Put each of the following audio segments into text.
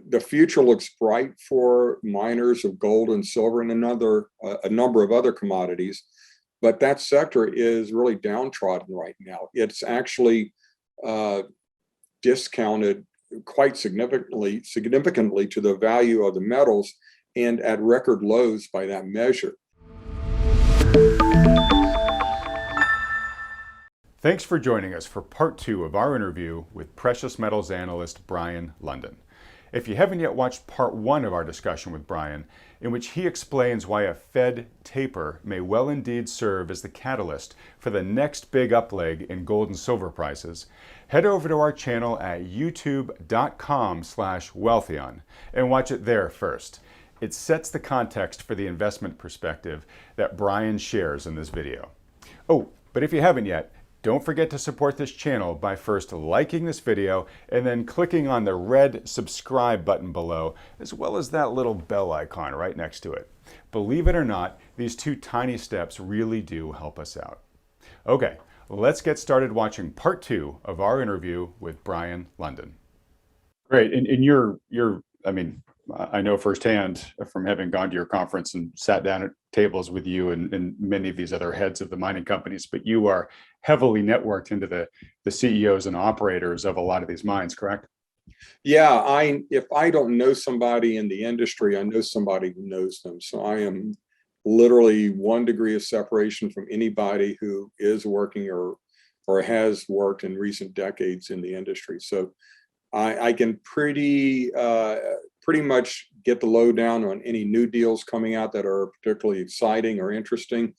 the future looks bright for miners of gold and silver and a number of other commodities, but that sector is really downtrodden right now. It's actually discounted quite significantly to the value of the metals, and at record lows by that measure. Thanks for joining us for part 2 of our interview with precious metals analyst Brien Lundin. If you haven't yet watched part 1 of our discussion with Brien, in which he explains why a Fed taper may well indeed serve as the catalyst for the next big upleg in gold and silver prices, head over to our channel at youtube.com/Wealthion and watch it there first. It sets the context for the investment perspective that Brien shares in this video. Oh, but if you haven't yet, don't forget to support this channel by first liking this video and then clicking on the red subscribe button below, as well as that little bell icon right next to it. Believe it or not, these 2 tiny steps really do help us out. Okay, let's get started watching part 2 of our interview with Brien Lundin. Great, and I know firsthand from having gone to your conference and sat down at tables with you and many of these other heads of the mining companies, but you are heavily networked into the CEOs and operators of a lot of these mines, correct? Yeah, if I don't know somebody in the industry, I know somebody who knows them. So I am literally 1 degree of separation from anybody who is working or has worked in recent decades in the industry. So I can pretty much get the lowdown on any new deals coming out that are particularly exciting or interesting,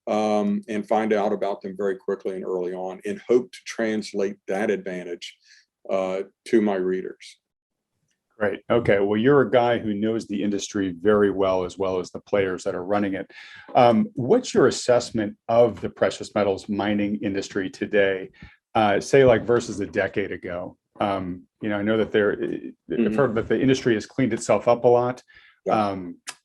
and find out about them very quickly and early on, and hope to translate that advantage to my readers. Great. Okay. Well, you're a guy who knows the industry very well as the players that are running it. What's your assessment of the precious metals mining industry today, say like versus a decade ago? I know that I've heard that the industry has cleaned itself up a lot. Yeah.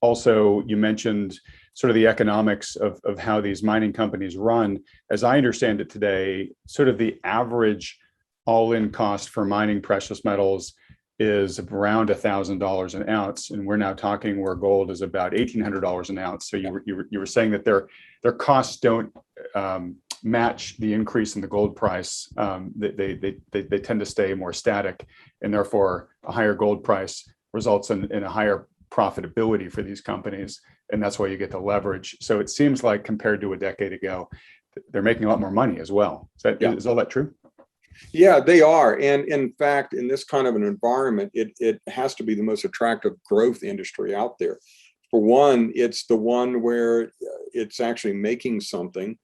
Also, you mentioned sort of the economics of how these mining companies run. As I understand it today, sort of the average all-in cost for mining precious metals is around $1,000 an ounce, and we're now talking where gold is about $1,800 an ounce. So you were saying that their costs don't match the increase in the gold price. They tend to stay more static, and therefore a higher gold price results in a higher profitability for these companies, and that's why you get the leverage. So it seems like compared to a decade ago, they're making a lot more money as well. Is all that true? Yeah, they are. And in fact, in this kind of an environment, it has to be the most attractive growth industry out there. For one, it's the one where it's actually making something,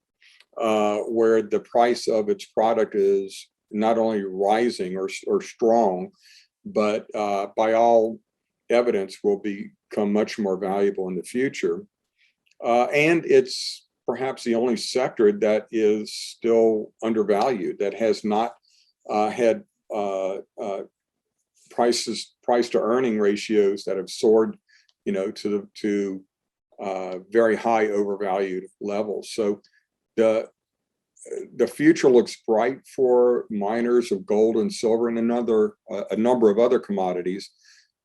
where the price of its product is not only rising or strong, but by all evidence will become much more valuable in the future. And it's perhaps the only sector that is still undervalued, that has not had price to earning ratios that have soared, to very high overvalued levels. So the future looks bright for miners of gold and silver and a number of other commodities,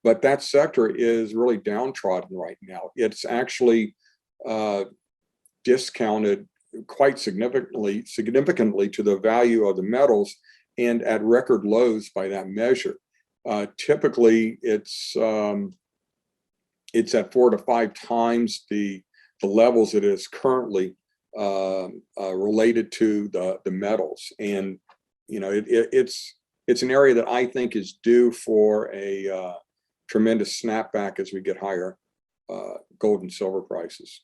but that sector is really downtrodden right now. It's actually discounted quite significantly to the value of the metals, and at record lows by that measure. Typically, it's at 4 to 5 times the levels it is currently related to the metals, and it's an area that I think is due for a tremendous snapback as we get higher gold and silver prices.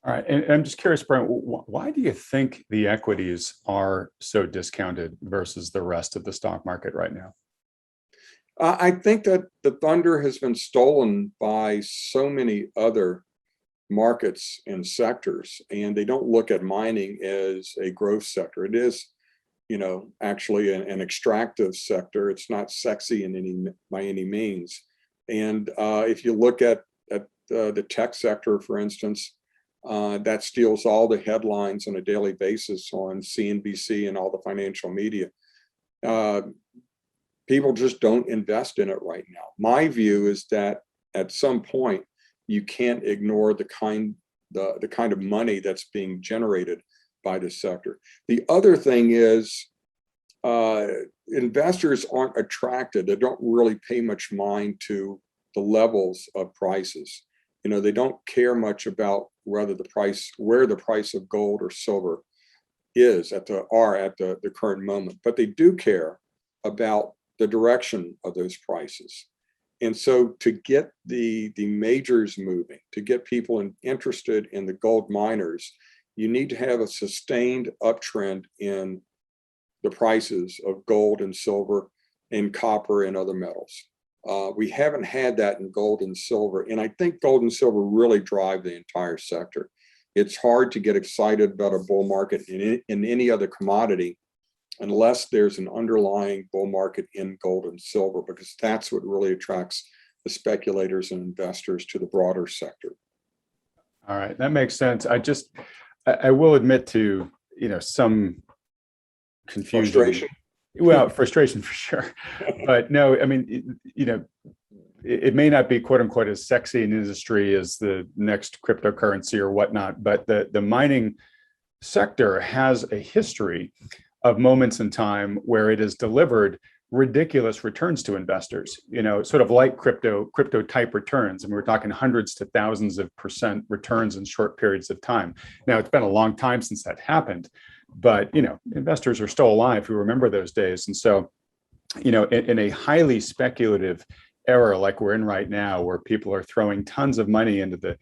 All right, and I'm just curious, Brien, why do you think the equities are so discounted versus the rest of the stock market right now? I think that the thunder has been stolen by so many other markets and sectors, and they don't look at mining as a growth sector. It is, actually an extractive sector. It's not sexy by any means. And if you look at the tech sector, for instance, that steals all the headlines on a daily basis on CNBC and all the financial media. people just don't invest in it right now. My view is that at some point you can't ignore the kind of money that's being generated by this sector. The other thing is investors aren't attracted. They don't really pay much mind to the levels of prices. You know, they don't care much about where the price of gold or silver is at the current moment, but they do care about the direction of those prices. And so to get the majors moving, to get people interested in the gold miners, you need to have a sustained uptrend in the prices of gold and silver and copper and other metals. We haven't had that in gold and silver. And I think gold and silver really drive the entire sector. It's hard to get excited about a bull market in any other commodity unless there's an underlying bull market in gold and silver, because that's what really attracts the speculators and investors to the broader sector. All right, that makes sense. I will admit to, some confusion. Frustration. Well, frustration for sure. But no, I mean, it may not be quote unquote as sexy an industry as the next cryptocurrency or whatnot, but the mining sector has a history of moments in time where it has delivered ridiculous returns to investors, sort of like crypto type returns. And we're talking hundreds to thousands of % returns in short periods of time. Now, it's been a long time since that happened, but, investors are still alive who remember those days. And so, in a highly speculative era like we're in right now, where people are throwing tons of money into the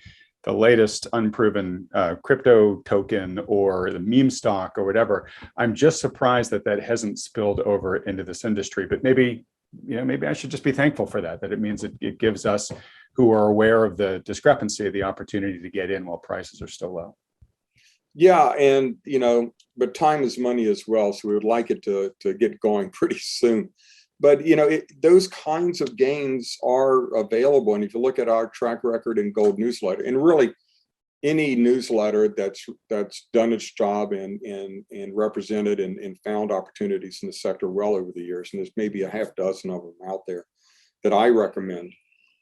latest unproven crypto token or the meme stock or whatever, I'm just surprised that hasn't spilled over into this industry. But maybe I should just be thankful for that it means it gives us who are aware of the discrepancy the opportunity to get in while prices are still low. Yeah, and but time is money as well, so we would like it to get going pretty soon. But those kinds of gains are available, and if you look at our track record in Gold Newsletter, and really any newsletter that's done its job and represented and found opportunities in the sector well over the years, and there's maybe a half dozen of them out there that I recommend.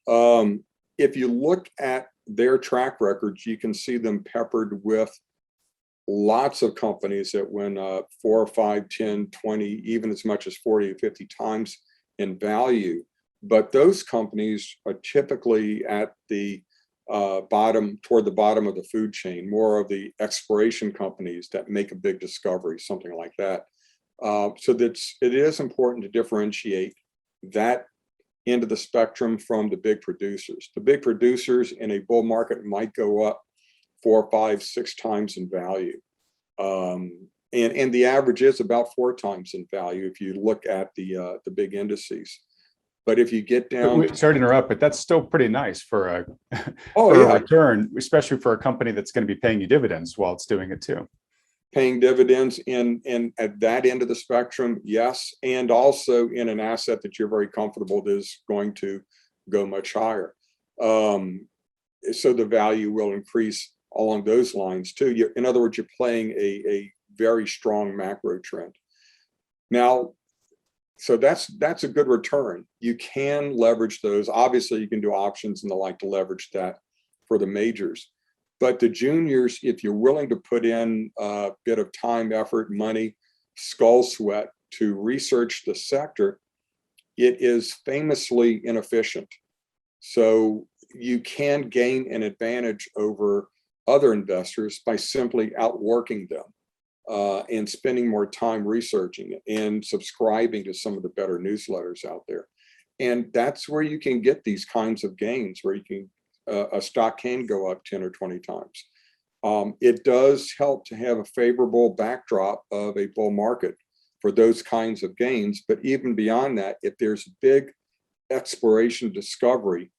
If you look at their track records, you can see them peppered with lots of companies that went 4, 5, 10, 20, even as much as 40 or 50 times in value. But those companies are typically at the toward the bottom of the food chain, more of the exploration companies that make a big discovery, something like that. So it is important to differentiate that end of the spectrum from the big producers. The big producers in a bull market might go up 4, 5, 6 times in value. And the average is about 4 times in value if you look at the big indices. But if you get down, sorry to interrupt, but that's still pretty nice for a return, especially for a company that's going to be paying you dividends while it's doing it too. Paying dividends in at that end of the spectrum, yes, and also in an asset that you're very comfortable is going to go much higher. So the value will increase along those lines too. In other words, you're playing a very strong macro trend. Now, so that's a good return. You can leverage those. Obviously, you can do options and the like to leverage that for the majors. But the juniors, if you're willing to put in a bit of time, effort, money, skull sweat to research the sector, it is famously inefficient. So you can gain an advantage over other investors by simply outworking them and spending more time researching it and subscribing to some of the better newsletters out there. And that's where you can get these kinds of gains, where you can a stock can go up 10 or 20 times. It does help to have a favorable backdrop of a bull market for those kinds of gains. But even beyond that, if there's big exploration discovery,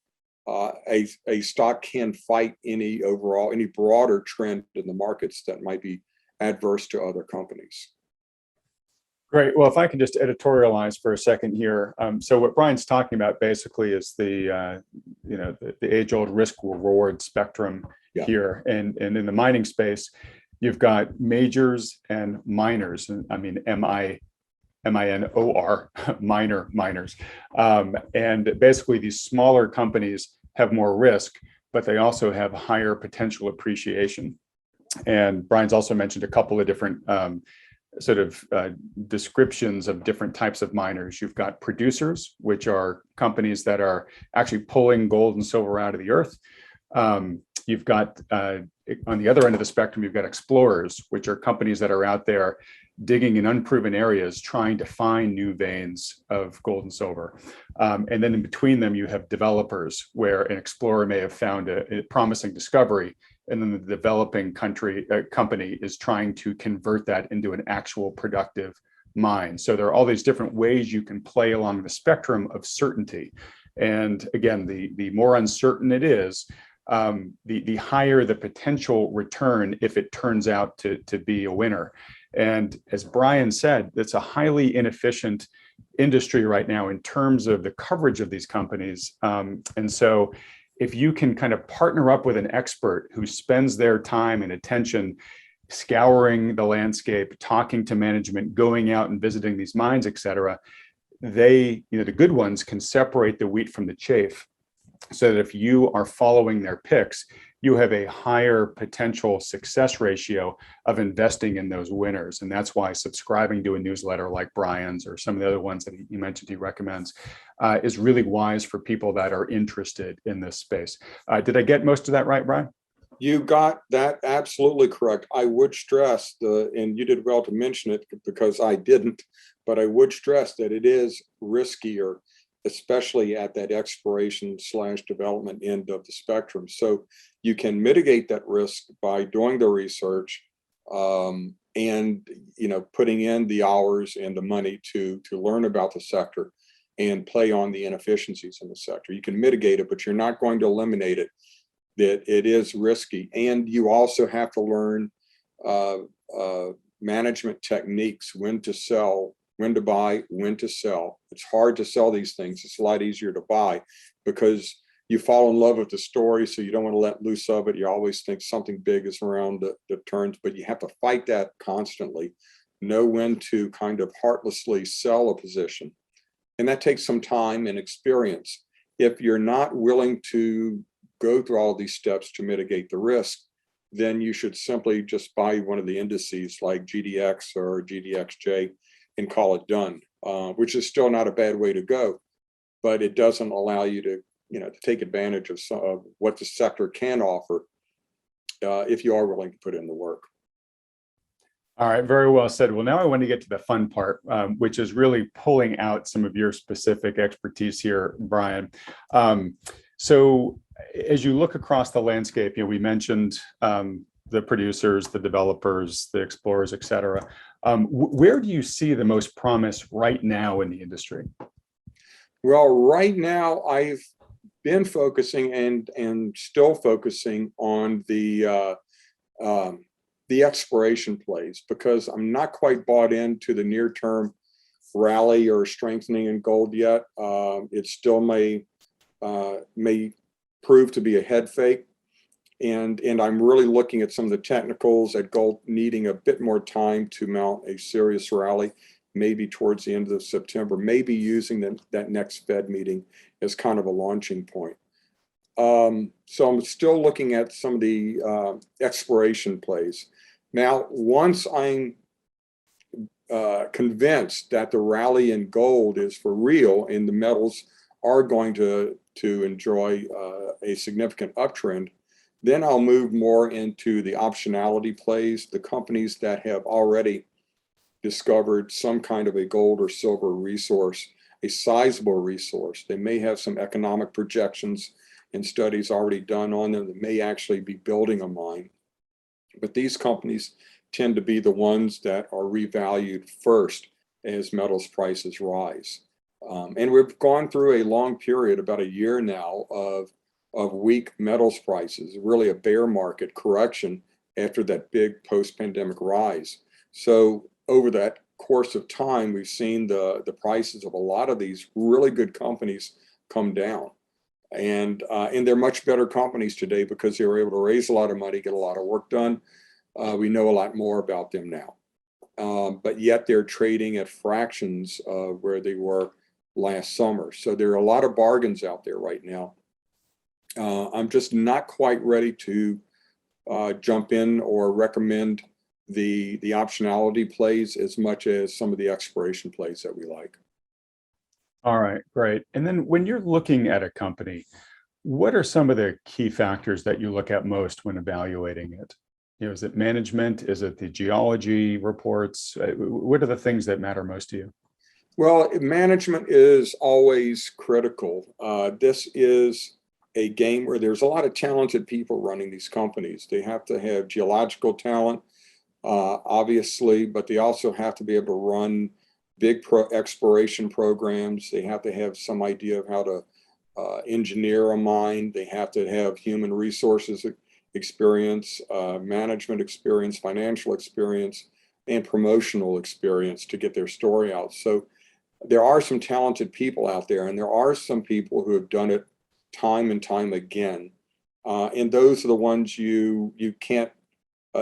a stock can fight any broader trend in the markets that might be adverse to other companies. Great. Well, if I can just editorialize for a second here. So what Brien's talking about basically is the age-old risk-reward spectrum here. And in the mining space, you've got majors and miners. And I mean, minor, miners. And basically these smaller companies have more risk, but they also have higher potential appreciation. And Brian's also mentioned a couple of different descriptions of different types of miners. You've got producers, which are companies that are actually pulling gold and silver out of the earth. You've got, on the other end of the spectrum, you've got explorers, which are companies that are out there digging in unproven areas, trying to find new veins of gold and silver. And then in between them, you have developers, where an explorer may have found a promising discovery, and then the developing company is trying to convert that into an actual productive mine. So there are all these different ways you can play along the spectrum of certainty. And again, the more uncertain it is, the higher the potential return if it turns out to be a winner. And as Brien said, it's a highly inefficient industry right now in terms of the coverage of these companies. And so if you can kind of partner up with an expert who spends their time and attention scouring the landscape, talking to management, going out and visiting these mines, et cetera, the good ones can separate the wheat from the chaff, so that if you are following their picks, you have a higher potential success ratio of investing in those winners. And that's why subscribing to a newsletter like Brien's or some of the other ones that you mentioned he recommends is really wise for people that are interested in this space. Did I get most of that right, Brien? You got that absolutely correct. I would stress and you did well to mention it because I didn't, but I would stress that it is riskier, especially at that exploration/development end of the spectrum. So you can mitigate that risk by doing the research and putting in the hours and the money to learn about the sector and play on the inefficiencies in the sector. You can mitigate it, but you're not going to eliminate it. That it is risky, and you also have to learn management techniques: when to sell, when to buy, when to sell. It's hard to sell these things. It's a lot easier to buy because you fall in love with the story, so you don't want to let loose of it. You always think something big is around the turns, but you have to fight that constantly. Know when to kind of heartlessly sell a position, and that takes some time and experience. If you're not willing to go through all of these steps to mitigate the risk, then you should simply just buy one of the indices like GDX or GDXJ and call it done, which is still not a bad way to go, but it doesn't allow you to take advantage of what the sector can offer if you are willing to put in the work. All right, very well said. Well, now I want to get to the fun part, which is really pulling out some of your specific expertise here, Brien. So as you look across the landscape, we mentioned the producers, the developers, the explorers, et cetera. Where do you see the most promise right now in the industry? Well, right now I've been focusing and still focusing on the exploration plays, because I'm not quite bought into the near-term rally or strengthening in gold yet. It still may prove to be a head fake, and I'm really looking at some of the technicals at gold needing a bit more time to mount a serious rally, maybe towards the end of September, maybe using that next Fed meeting as kind of a launching point. So I'm still looking at some of the exploration plays. Now, once I'm convinced that the rally in gold is for real and the metals are going to enjoy a significant uptrend, then I'll move more into the optionality plays, the companies that have already discovered some kind of a gold or silver resource, a sizable resource. They may have some economic projections and studies already done on them that may actually be building a mine. But these companies tend to be the ones that are revalued first as metals prices rise. And we've gone through a long period, about a year now, of weak metals prices, really a bear market correction after that big post-pandemic rise. So over that course of time, we've seen the prices of a lot of these really good companies come down. And they're much better companies today because they were able to raise a lot of money, get a lot of work done. We know a lot more about them now. but yet they're trading at fractions of where they were last summer. So there are a lot of bargains out there right now. I'm just not quite ready to jump in or recommend the optionality plays as much as some of the expiration plays that we like. All right, great. And then when you're looking at a company, what are some of the key factors that you look at most when evaluating it? Is it management? Is it the geology reports? What are the things that matter most to you? Well, management is always critical. This is a game where there's a lot of talented people running these companies. They have to have geological talent, obviously, but they also have to be able to run big exploration programs. They have to have some idea of how to engineer a mine. They have to have human resources experience, management experience, financial experience, and promotional experience to get their story out. So there are some talented people out there, and there are some people who have done it time and time again. And those are the ones you can't,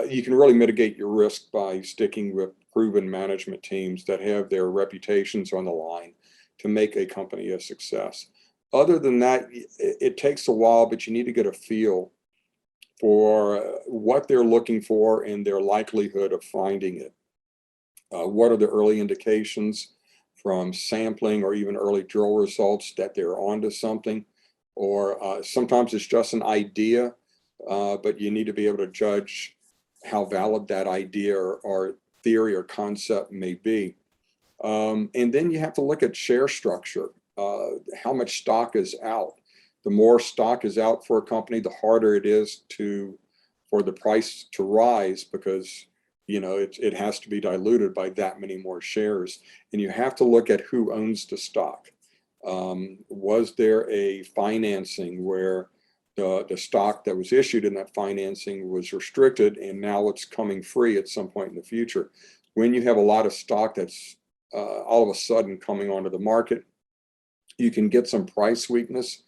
you can really mitigate your risk by sticking with proven management teams that have their reputations on the line to make a company a success. Other than that, it takes a while, but you need to get a feel for what they're looking for and their likelihood of finding it. What are the early indications from sampling or even early drill results that they're onto something? Or sometimes it's just an idea, but you need to be able to judge how valid that idea or theory or concept may be. And then you have to look at share structure. How much stock is out? The more stock is out for a company, the harder it is for the price to rise, because it has to be diluted by that many more shares. And you have to look at who owns the stock. Was there a financing where the stock that was issued in that financing was restricted and now it's coming free at some point in the future? When you have a lot of stock that's all of a sudden coming onto the market, you can get some price weakness.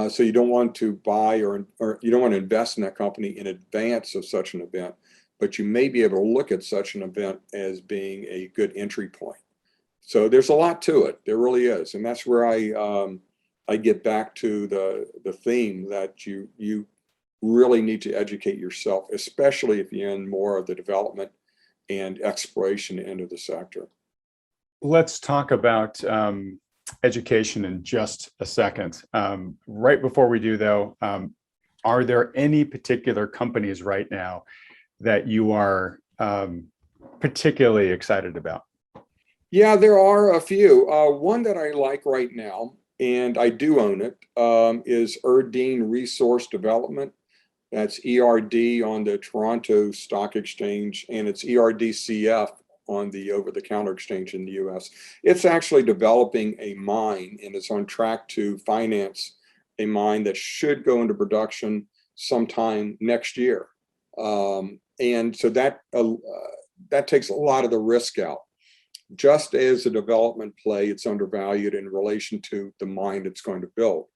So you don't want to buy or you don't want to invest in that company in advance of such an event, but you may be able to look at such an event as being a good entry point. So there's a lot to it. There really is. And that's where I get back to the theme that you really need to educate yourself, especially if you're in more of the development and exploration end of the sector. Let's talk about education in just a second. Right before we do, though, are there any particular companies right now that you are particularly excited about? Yeah, there are a few. One that I like right now, and I do own it, is Erdene Resource Development. That's ERD on the Toronto Stock Exchange, and it's ERDCF on the over-the-counter exchange in the US. It's actually developing a mine, and it's on track to finance a mine that should go into production sometime next year. And so that takes a lot of the risk out. Just as a development play, it's undervalued in relation to the mine it's going to build.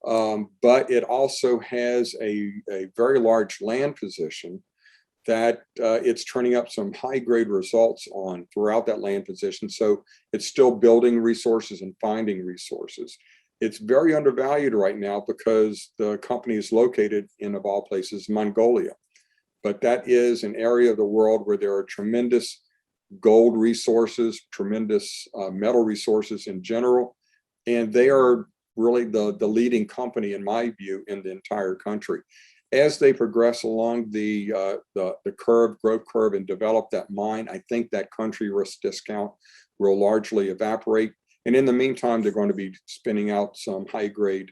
But it also has a very large land position that it's turning up some high-grade results on throughout that land position. So it's still building resources and finding resources. It's very undervalued right now because the company is located in, of all places, Mongolia. But that is an area of the world where there are tremendous gold resources, tremendous metal resources in general, and they are really the leading company, in my view, in the entire country. As they progress along the growth curve and develop that mine, I think that country risk discount will largely evaporate. And in the meantime, they're going to be spinning out some high-grade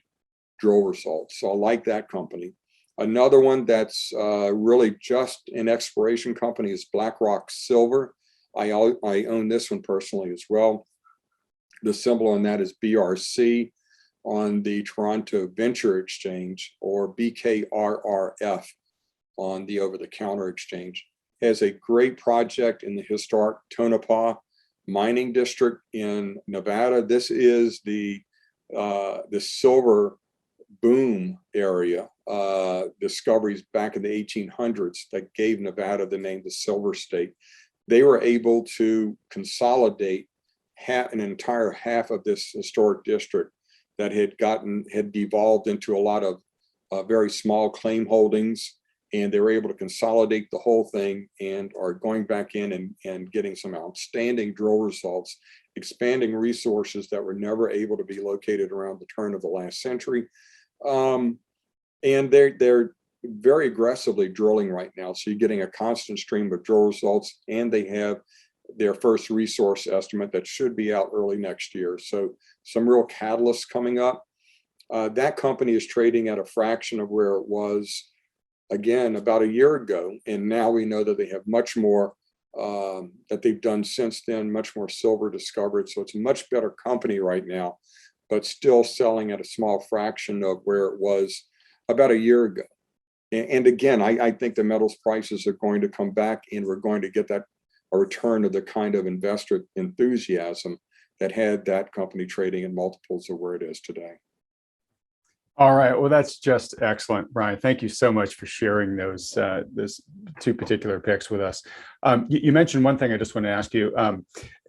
drill results. So I like that company. Another one that's really just an exploration company is Blackrock Silver. I own this one personally as well. The symbol on that is BRC on the Toronto Venture Exchange, or BKRRF on the over-the-counter exchange. Has a great project in the historic Tonopah mining district in Nevada. This is the silver boom area, discoveries back in the 1800s that gave Nevada the name the Silver State. they were able to consolidate an entire half of this historic district that had devolved into a lot of very small claim holdings, and they were able to consolidate the whole thing and are going back in and getting some outstanding drill results, expanding resources that were never able to be located around the turn of the last century. And they're very aggressively drilling right now. So you're getting a constant stream of drill results, and they have their first resource estimate that should be out early next year. So some real catalysts coming up. That company is trading at a fraction of where it was, again, about a year ago. And now we know that they have much more that they've done since then, much more silver discovered. So it's a much better company right now, but still selling at a small fraction of where it was about a year ago. And again, I think the metals prices are going to come back, and we're going to get a return of the kind of investor enthusiasm that had that company trading in multiples of where it is today. All right. Well, that's just excellent, Brien. Thank you so much for sharing those two particular picks with us. You mentioned one thing I just want to ask you.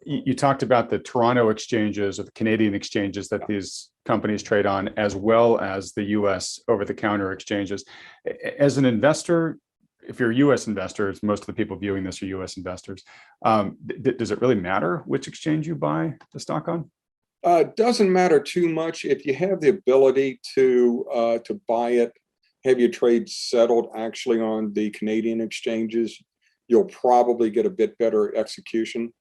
You talked about the Toronto exchanges or the Canadian exchanges that these companies trade on, as well as the U.S. over-the-counter exchanges. As an investor, if you're a U.S. investor, as most of the people viewing this are U.S. investors, does it really matter which exchange you buy the stock on? Doesn't matter too much if you have the ability to buy it, have your trade settled actually on the Canadian exchanges. You'll probably get a bit better execution.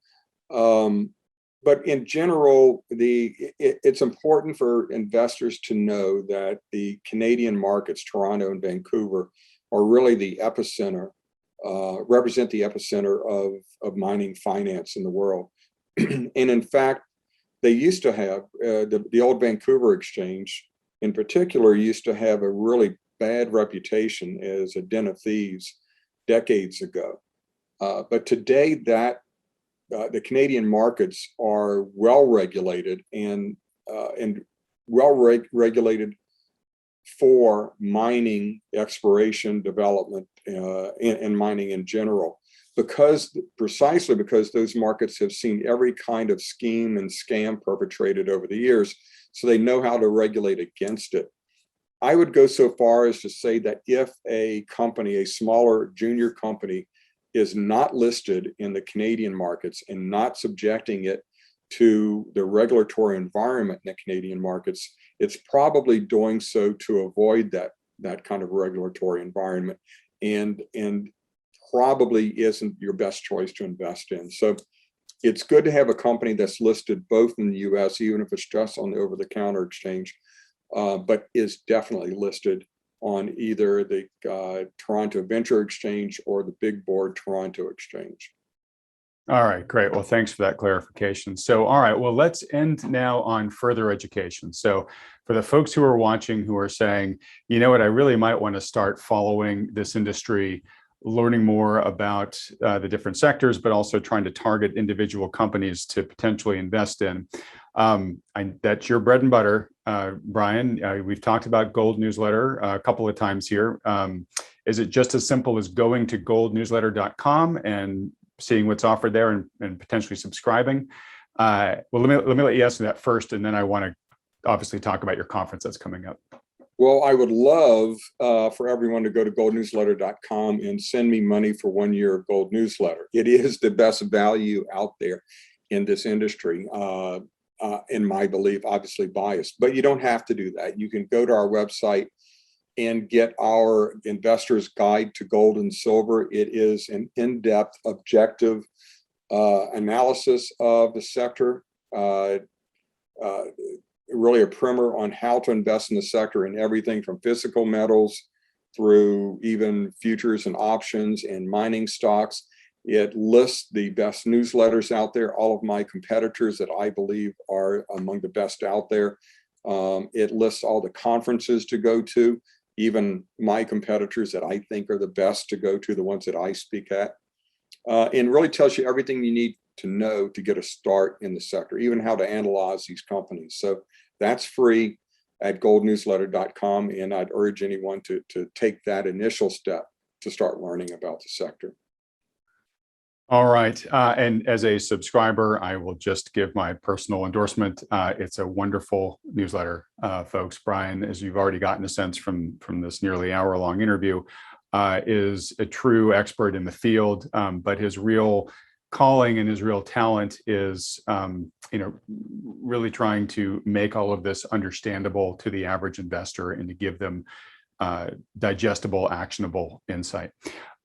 But in general, it's important for investors to know that the Canadian markets, Toronto and Vancouver, are really the epicenter, represent the epicenter of mining finance in the world. And in fact, they used to have, the old Vancouver exchange in particular used to have a really bad reputation as a den of thieves decades ago. But today the Canadian markets are well regulated and regulated for mining, exploration, development, and mining in general. Precisely because those markets have seen every kind of scheme and scam perpetrated over the years, so they know how to regulate against it. I would go so far as to say that if a company, a smaller junior company, is not listed in the Canadian markets and not subjecting it to the regulatory environment in the Canadian markets, it's probably doing so to avoid that kind of regulatory environment, and probably isn't your best choice to invest in. So it's good to have a company that's listed both in the US, even if it's just on the over-the-counter exchange, but is definitely listed on either the Toronto Venture Exchange or the big board Toronto Exchange. All right, great. Well, thanks for that clarification. So, all right, well, let's end now on further education. So for the folks who are watching who are saying, you know what, I really might want to start following this industry, learning more about the different sectors, but also trying to target individual companies to potentially invest in. That's your bread and butter, Brien. We've talked about Gold Newsletter a couple of times here. Is it just as simple as going to goldnewsletter.com and seeing what's offered there and potentially subscribing? Well, let me let you answer that first, and then I want to obviously talk about your conference that's coming up. Well, I would love for everyone to go to goldnewsletter.com and send me money for 1 year of Gold Newsletter. It is the best value out there in this industry, in my belief, obviously biased, but you don't have to do that. You can go to our website and get our Investor's Guide to Gold and Silver. It is an in-depth, objective analysis of the sector. Really a primer on how to invest in the sector in everything from physical metals through even futures and options and mining stocks. It lists the best newsletters out there, all of my competitors that I believe are among the best out there. It lists all the conferences to go to, even my competitors that I think are the best to go to, the ones that I speak at, and really tells you everything you need to know to get a start in the sector, even how to analyze these companies. So that's free at goldnewsletter.com, and I'd urge anyone to take that initial step to start learning about the sector. All right. And as a subscriber, I will just give my personal endorsement. It's a wonderful newsletter, folks. Brien, as you've already gotten a sense from this nearly hour-long interview, is a true expert in the field, but his real calling and his real talent is, really trying to make all of this understandable to the average investor and to give them digestible, actionable insight.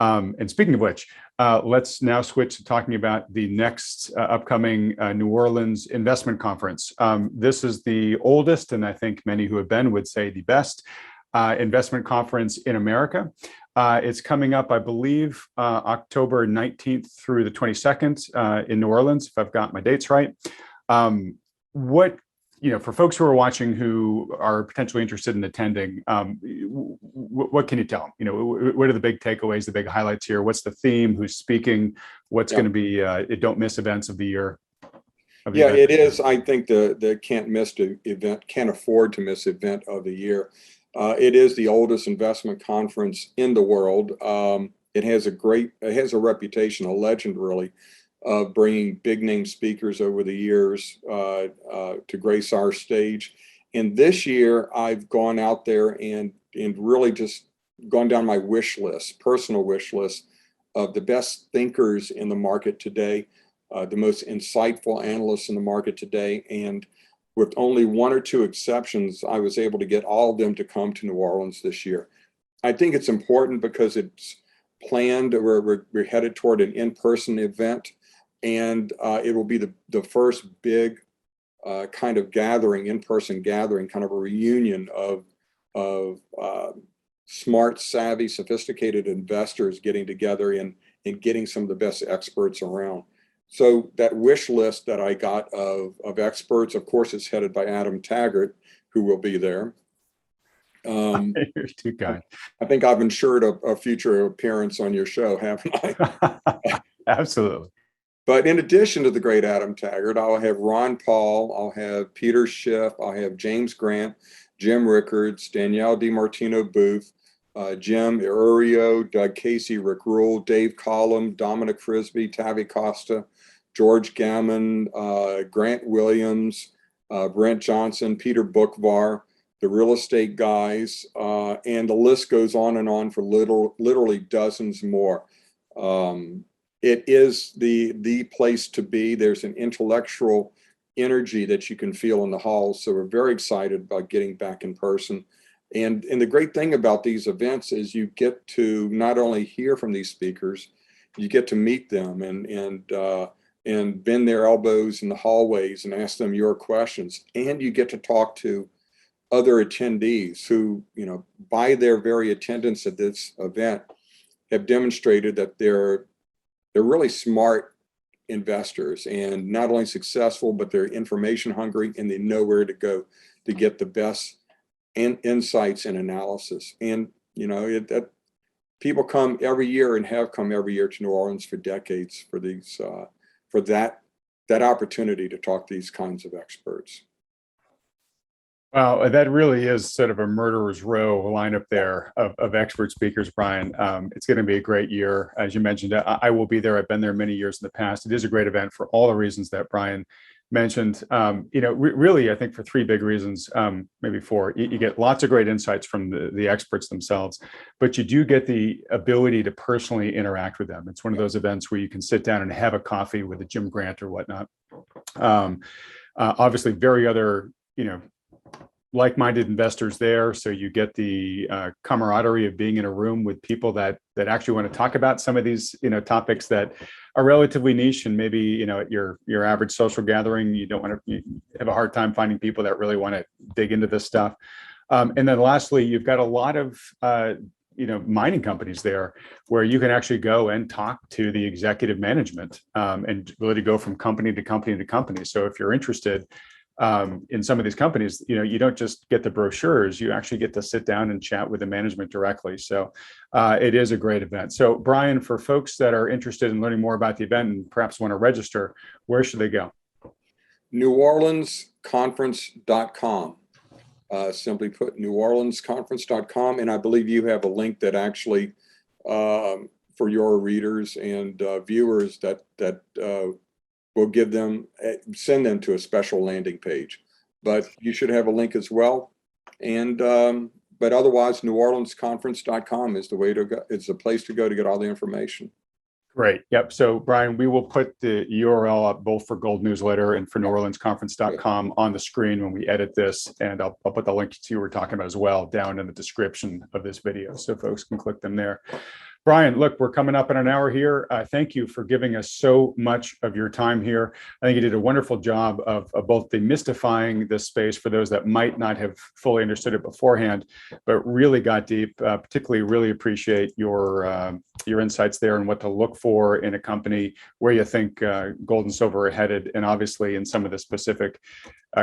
And speaking of which, let's now switch to talking about the next upcoming New Orleans investment conference. This is the oldest, and I think many who have been would say the best investment conference in America. It's coming up, I believe, October 19th through the 22nd in New Orleans, if I've got my dates right. For folks who are watching who are potentially interested in attending, what can you tell them? What are the big takeaways, the big highlights here? What's the theme? Who's speaking? What's going to be don't miss events of the year? It is. I think the can't afford to miss event of the year. It is the oldest investment conference in the world. It has a reputation, a legend really, of bringing big name speakers over the years to grace our stage. And this year I've gone out there and really just gone down my personal wish list of the best thinkers in the market today, the most insightful analysts in the market today. And with only one or two exceptions, I was able to get all of them to come to New Orleans this year. I think it's important because it's planned, we're headed toward an in-person event. And it will be the first big kind of gathering, in-person gathering, kind of a reunion of smart, savvy, sophisticated investors getting together and getting some of the best experts around. So that wish list that I got of experts, of course, is headed by Adam Taggart, who will be there. You're too kind. I think I've ensured a future appearance on your show, haven't I? Absolutely. But in addition to the great Adam Taggart, I'll have Ron Paul, I'll have Peter Schiff, I'll have James Grant, Jim Rickards, Danielle DiMartino Booth, Jim Iurio, Doug Casey, Rick Rule, Dave Collum, Dominic Frisby, Tavi Costa, George Gammon, Grant Williams, Brent Johnson, Peter Bookvar, the real estate guys, and the list goes on for literally dozens more. It is the place to be. There's an intellectual energy that you can feel in the halls. So we're very excited about getting back in person. And the great thing about these events is you get to not only hear from these speakers, you get to meet them and bend their elbows in the hallways and ask them your questions. And you get to talk to other attendees who, by their very attendance at this event, have demonstrated that they're really smart investors and not only successful, but they're information hungry and they know where to go to get the best insights and analysis. And, that people come every year and have come every year to New Orleans for decades for these, for that opportunity to talk to these kinds of experts. Wow, that really is sort of a murderer's row lineup there of expert speakers, Brien. It's going to be a great year. As you mentioned, I will be there. I've been there many years in the past. It is a great event for all the reasons that Brien mentioned. Really, I think for three big reasons, maybe four. You get lots of great insights from the experts themselves, but you do get the ability to personally interact with them. It's one of those events where you can sit down and have a coffee with a Jim Grant or whatnot. Obviously, very other, like-minded investors there, so you get the camaraderie of being in a room with people that actually want to talk about some of these topics that are relatively niche, and maybe at your average social gathering you don't want to, you have a hard time finding people that really want to dig into this stuff. And then lastly, you've got a lot of mining companies there where you can actually go and talk to the executive management and really go from company to company to company. So if you're interested in some of these companies, you don't just get the brochures, you actually get to sit down and chat with the management directly. So it is a great event. So Brien, for folks that are interested in learning more about the event and perhaps want to register, where should they go? NewOrleansConference.com. Simply put, NewOrleansConference.com. And I believe you have a link that actually, for for your readers and viewers that will give them, send them to a special landing page. But you should have a link as well. And but otherwise, NewOrleansConference.com is the way to go. It's the place to go to get all the information. Great. Yep. So, Brian, we will put the URL up both for Gold Newsletter and for NewOrleansConference.com on the screen when we edit this. And I'll put the link to you were talking about as well down in the description of this video, so folks can click them there. Brian, look, we're coming up in an hour here. Thank you for giving us so much of your time here. I think you did a wonderful job of both demystifying this space for those that might not have fully understood it beforehand, but really got deep. Particularly, really appreciate your insights there and what to look for in a company, where you think gold and silver are headed, and obviously in some of the specific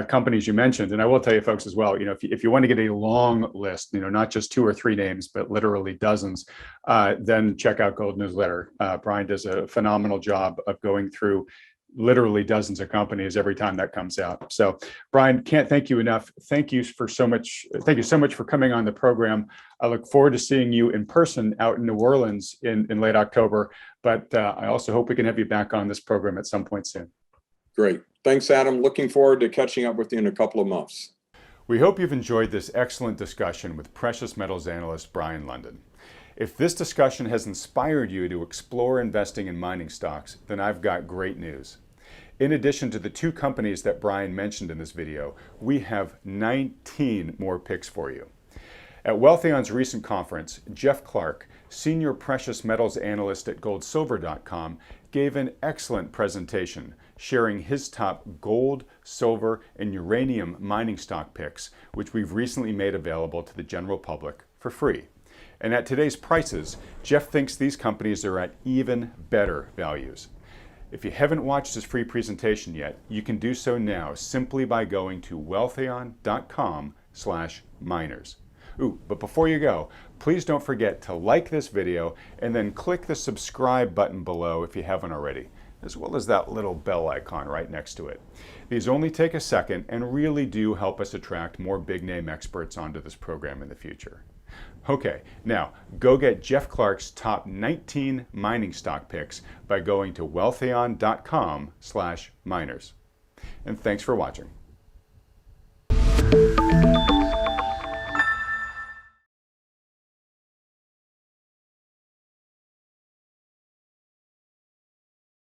companies you mentioned. And I will tell you folks as well, if you want to get a long list, not just 2 or 3 names, but literally dozens, then check out Gold Newsletter. Brian does a phenomenal job of going through literally dozens of companies every time that comes out. So, Brian, can't thank you enough. Thank you so much for coming on the program. I look forward to seeing you in person out in New Orleans in late October, but I also hope we can have you back on this program at some point soon. Great. Thanks, Adam. Looking forward to catching up with you in a couple of months. We hope you've enjoyed this excellent discussion with precious metals analyst Brien Lundin. If this discussion has inspired you to explore investing in mining stocks, then I've got great news. In addition to the 2 companies that Brien mentioned in this video, we have 19 more picks for you. At Wealthion's recent conference, Jeff Clark, senior precious metals analyst at goldsilver.com, gave an excellent presentation sharing his top gold, silver, and uranium mining stock picks, which we've recently made available to the general public for free. And at today's prices, Jeff thinks these companies are at even better values. If you haven't watched his free presentation yet, you can do so now simply by going to wealthion.com/miners. Ooh, but before you go, please don't forget to like this video and then click the subscribe button below if you haven't already, as well as that little bell icon right next to it. These only take a second and really do help us attract more big name experts onto this program in the future. Okay, now go get Jeff Clark's top 19 mining stock picks by going to wealthion.com/miners. And thanks for watching.